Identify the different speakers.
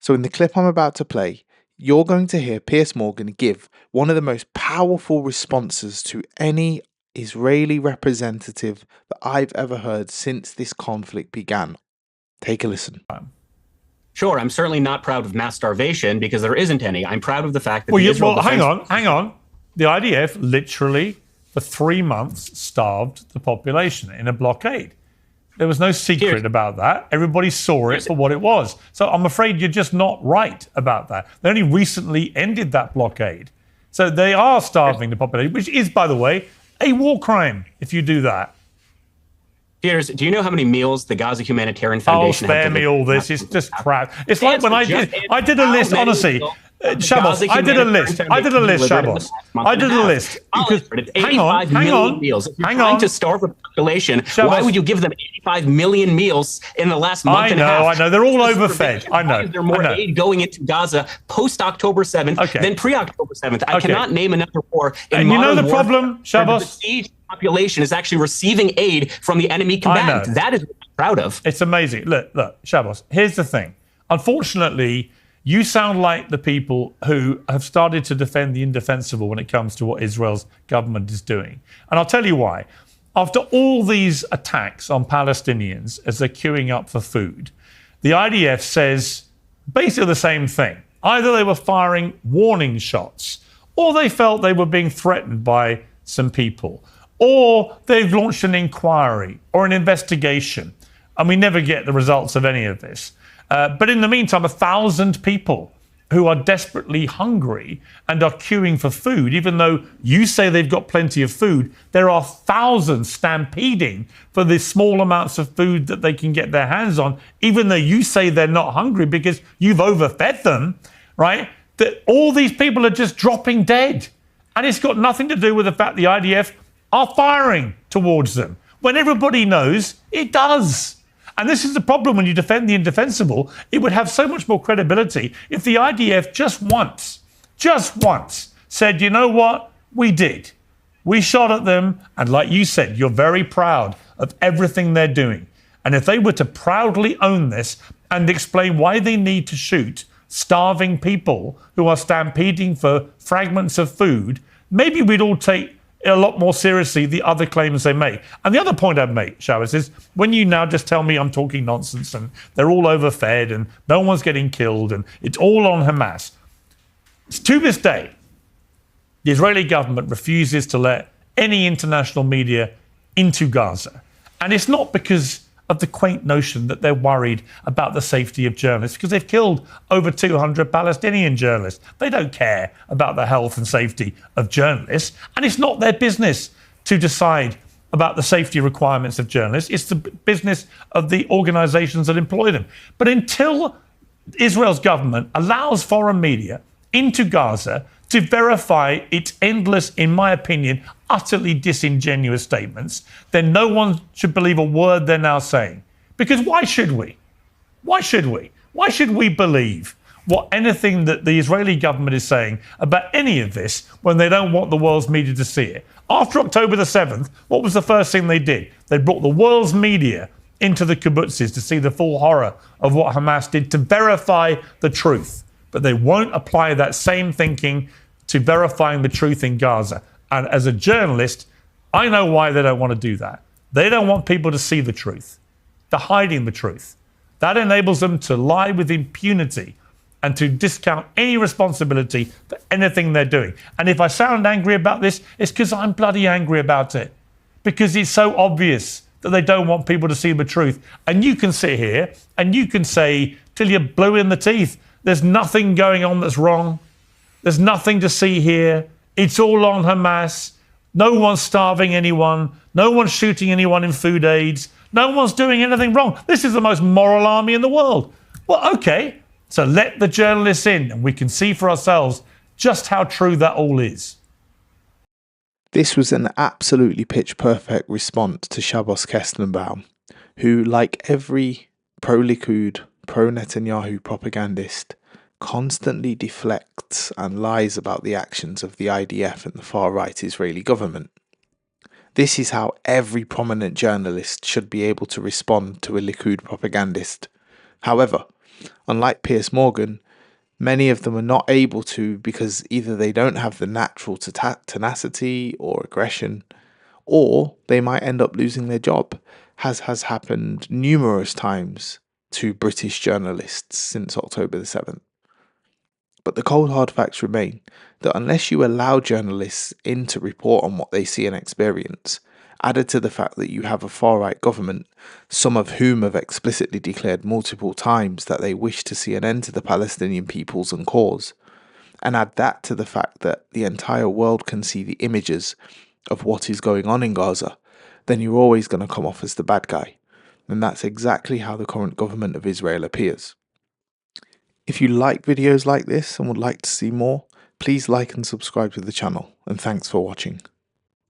Speaker 1: So in the clip I'm about to play, you're going to hear Piers Morgan give one of the most powerful responses to any Israeli representative that I've ever heard since this conflict began. Take a listen.
Speaker 2: Sure, I'm certainly not proud of mass starvation because there isn't any. I'm proud of the fact that the Israel
Speaker 3: hang on. The IDF literally, for 3 months, starved the population in a blockade. There was no secret about that. Everybody saw it for what it was. So I'm afraid you're just not right about that. They only recently ended that blockade. So they are starving the population, which is, by the way, a war crime if you do that.
Speaker 2: Piers, do you know how many meals the Gaza Humanitarian Foundation
Speaker 3: spare me all this. It's just crap. It's like when I did a list, honestly. Shabbos, I did a list, Shabbos. I did a list. Hang on.
Speaker 2: If you're trying to starve a population, why would you give them 85 million meals in the last month and a half?
Speaker 3: I know. They're all overfed. I know.
Speaker 2: Is there more aid going into Gaza post-October 7th than pre-October 7th? I cannot name another war in modern warfare.
Speaker 3: And you know the problem, Shabbos?
Speaker 2: The besieged population is actually receiving aid from the enemy combatant. That is what I'm proud of.
Speaker 3: It's amazing. Look, Shabbos, here's the thing. Unfortunately, you sound like the people who have started to defend the indefensible when it comes to what Israel's government is doing. And I'll tell you why. After all these attacks on Palestinians as they're queuing up for food, the IDF says basically the same thing. Either they were firing warning shots, or they felt they were being threatened by some people, or they've launched an inquiry or an investigation. And we never get the results of any of this. But in the meantime, 1,000 people who are desperately hungry and are queuing for food, even though you say they've got plenty of food, there are thousands stampeding for the small amounts of food that they can get their hands on, even though you say they're not hungry because you've overfed them, right? That all these people are just dropping dead. And it's got nothing to do with the fact the IDF are firing towards them, when everybody knows it does. And this is the problem when you defend the indefensible. It would have so much more credibility if the IDF just once said, you know what, we did. We shot at them, and like you said, you're very proud of everything they're doing. And if they were to proudly own this and explain why they need to shoot starving people who are stampeding for fragments of food, maybe we'd all take a lot more seriously the other claims they make. And the other point I'd make, Showers, is when you now just tell me I'm talking nonsense and they're all overfed and no one's getting killed and it's all on Hamas. To this day, the Israeli government refuses to let any international media into Gaza. And it's not because of the quaint notion that they're worried about the safety of journalists, because they've killed over 200 Palestinian journalists. They don't care about the health and safety of journalists, and it's not their business to decide about the safety requirements of journalists. It's the business of the organizations that employ them. But until Israel's government allows foreign media into Gaza to verify its endless, in my opinion, utterly disingenuous statements, then no one should believe a word they're now saying. Because why should we? Why should we? Why should we believe anything that the Israeli government is saying about any of this when they don't want the world's media to see it? After October the 7th, what was the first thing they did? They brought the world's media into the kibbutzes to see the full horror of what Hamas did, to verify the truth. But they won't apply that same thinking to verifying the truth in Gaza. And as a journalist, I know why they don't want to do that. They don't want people to see the truth. They're hiding the truth. That enables them to lie with impunity and to discount any responsibility for anything they're doing. And if I sound angry about this, it's because I'm bloody angry about it. Because it's so obvious that they don't want people to see the truth. And you can sit here and you can say till you're blue in the teeth, there's nothing going on that's wrong. There's nothing to see here. It's all on Hamas. No one's starving anyone. No one's shooting anyone in food aids. No one's doing anything wrong. This is the most moral army in the world. Well, okay. So let the journalists in and we can see for ourselves just how true that all is.
Speaker 1: This was an absolutely pitch-perfect response to Shabbo Kestenbaum, who, like every pro-Likud, pro-Netanyahu propagandist, constantly deflects and lies about the actions of the IDF and the far-right Israeli government. This is how every prominent journalist should be able to respond to a Likud propagandist. However, Unlike Piers Morgan, many of them are not able to because either they don't have the natural tenacity or aggression, or they might end up losing their job, as has happened numerous times to British journalists since October the 7th. But the cold hard facts remain that unless you allow journalists in to report on what they see and experience, added to the fact that you have a far-right government, some of whom have explicitly declared multiple times that they wish to see an end to the Palestinian peoples and cause, and add that to the fact that the entire world can see the images of what is going on in Gaza, then you're always going to come off as the bad guy. And that's exactly how the current government of Israel appears. If you like videos like this and would like to see more, please like and subscribe to the channel, and thanks for watching.